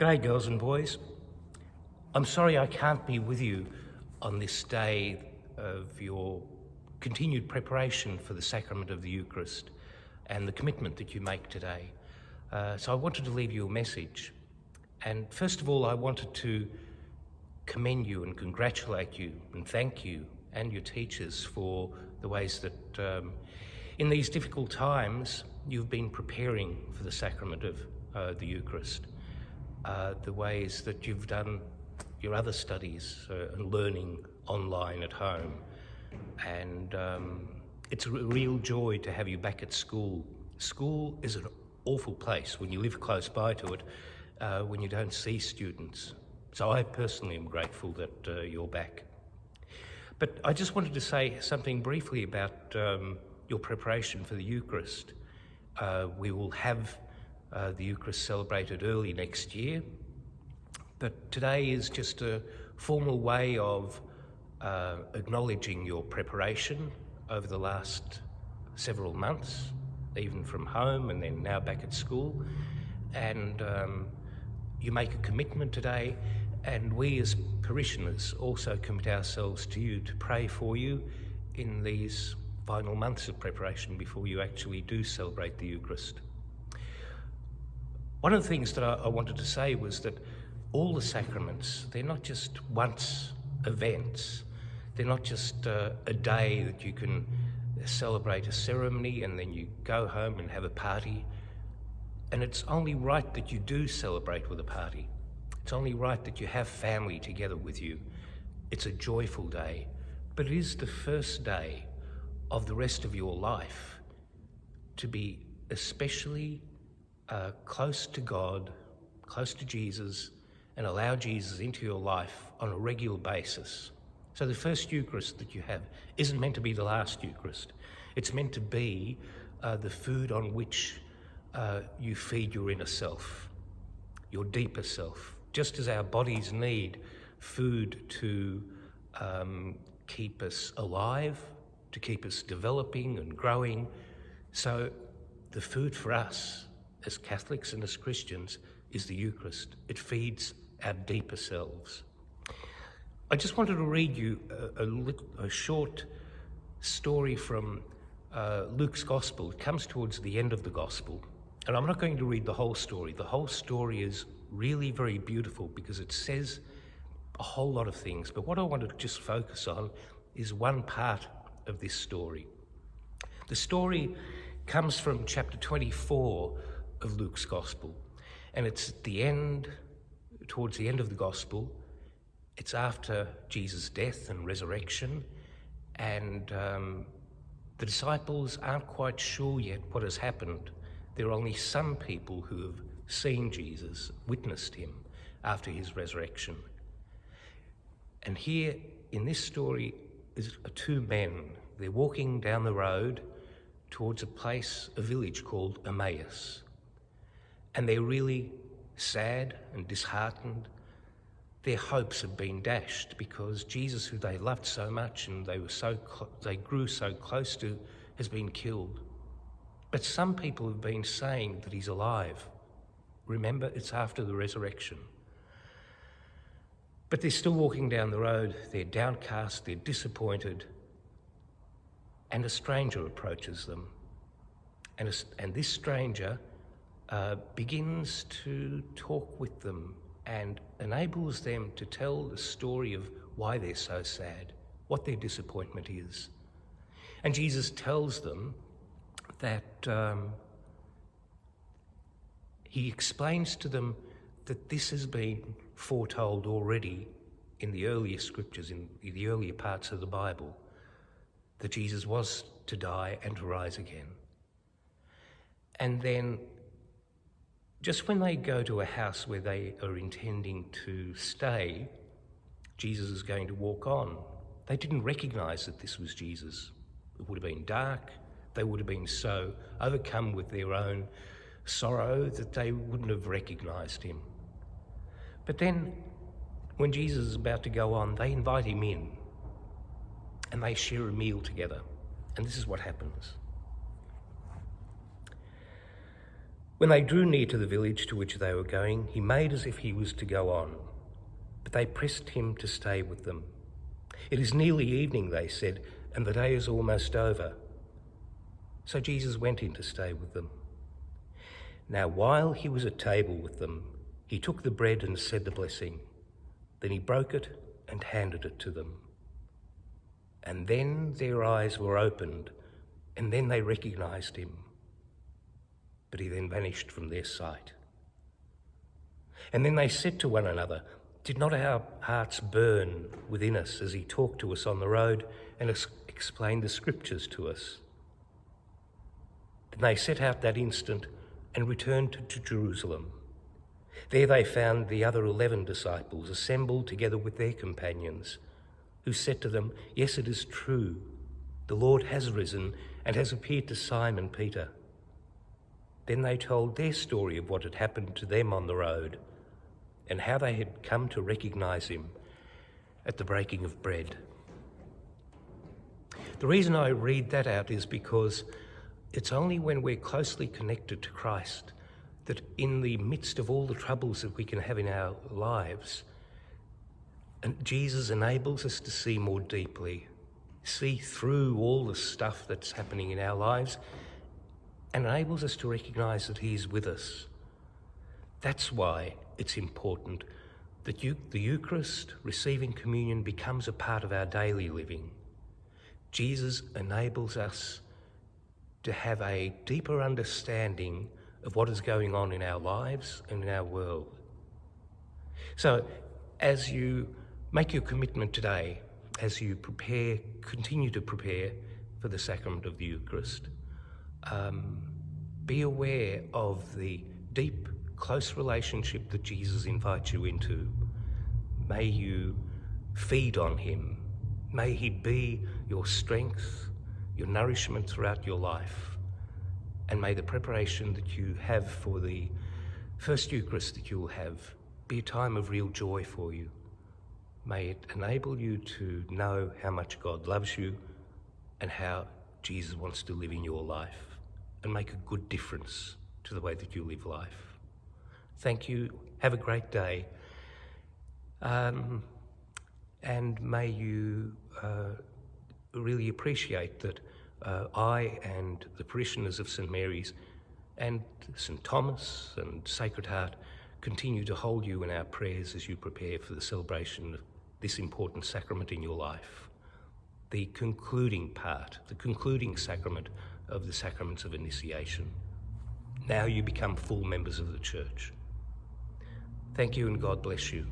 G'day, girls and boys. I'm sorry I can't be with you on this day of your continued preparation for the sacrament of the Eucharist and the commitment that you make today. So I wanted to leave you a message. And first of all, I wanted to commend you and congratulate you and thank you and your teachers for the ways that in these difficult times you've been preparing for the sacrament of the Eucharist. The ways that you've done your other studies and learning online at home. And it's a real joy to have you back at school. School is an awful place when you live close by to it, when you don't see students. So I personally am grateful that you're back. But I just wanted to say something briefly about your preparation for the Eucharist. We will have the Eucharist celebrated early next year, but today is just a formal way of acknowledging your preparation over the last several months, even from home and then now back at school. And you make a commitment today, and we as parishioners also commit ourselves to you to pray for you in these final months of preparation before you actually do celebrate the Eucharist. One of the things that I wanted to say was that all the sacraments, they're not just once events. They're not just a day that you can celebrate a ceremony and then you go home and have a party. And it's only right that you do celebrate with a party. It's only right that you have family together with you. It's a joyful day, but it is the first day of the rest of your life to be especially close to God, close to Jesus, and allow Jesus into your life on a regular basis. So the first Eucharist that you have isn't meant to be the last Eucharist. It's meant to be the food on which you feed your inner self, your deeper self. Just as our bodies need food to keep us alive, to keep us developing and growing, so the food for us as Catholics and as Christians is the Eucharist. It feeds our deeper selves. I just wanted to read you a short story from Luke's Gospel. It comes towards the end of the Gospel, and I'm not going to read the whole story. The whole story is really very beautiful because it says a whole lot of things, but what I want to just focus on is one part of this story. The story comes from chapter 24 of Luke's Gospel, and it's at the end, towards the end of the Gospel. It's after Jesus' death and resurrection, and the disciples aren't quite sure yet what has happened. There are only some people who have seen Jesus, witnessed him after his resurrection. And here in this story is two men. They're walking down the road towards a village called Emmaus. And they're really sad and disheartened. Their hopes have been dashed because Jesus, who they loved so much and they grew so close to, has been killed. But some people have been saying that he's alive. Remember, it's after the resurrection. But they're still walking down the road. They're downcast, they're disappointed. And a stranger approaches them. And this stranger begins to talk with them and enables them to tell the story of why they're so sad, what their disappointment is. And Jesus tells them that he explains to them that this has been foretold already in the earlier scriptures, in the earlier parts of the Bible, that Jesus was to die and to rise again. And then just when they go to a house where they are intending to stay, Jesus is going to walk on. They didn't recognize that this was Jesus. It would have been dark. They would have been so overcome with their own sorrow that they wouldn't have recognized him. But then when Jesus is about to go on, they invite him in and they share a meal together. And this is what happens. When they drew near to the village to which they were going, he made as if he was to go on, but they pressed him to stay with them. "It is nearly evening," they said, "and the day is almost over." So Jesus went in to stay with them. Now, while he was at table with them, he took the bread and said the blessing. Then he broke it and handed it to them. And then their eyes were opened, and then they recognized him. But he then vanished from their sight. And then they said to one another, "Did not our hearts burn within us as he talked to us on the road and explained the scriptures to us?" Then they set out that instant and returned to Jerusalem. There they found the other 11 disciples assembled together with their companions, who said to them, "Yes, it is true. The Lord has risen and has appeared to Simon Peter." Then they told their story of what had happened to them on the road and how they had come to recognize him at the breaking of bread. The reason I read that out is because it's only when we're closely connected to Christ that in the midst of all the troubles that we can have in our lives, and Jesus enables us to see more deeply, see through all the stuff that's happening in our lives, and enables us to recognise that he's with us. That's why it's important that the Eucharist, receiving communion, becomes a part of our daily living. Jesus enables us to have a deeper understanding of what is going on in our lives and in our world. So as you make your commitment today, as you continue to prepare for the sacrament of the Eucharist, be aware of the deep, close relationship that Jesus invites you into. May you feed on him. May he be your strength, your nourishment throughout your life. And may the preparation that you have for the first Eucharist that you will have be a time of real joy for you. May it enable you to know how much God loves you and how Jesus wants to live in your life and make a good difference to the way that you live life. Thank you. Have a great day. And may you really appreciate that I and the parishioners of St Mary's and St Thomas and Sacred Heart continue to hold you in our prayers as you prepare for the celebration of this important sacrament in your life, the concluding part, the concluding sacrament of the sacraments of initiation. Now you become full members of the Church. Thank you and God bless you.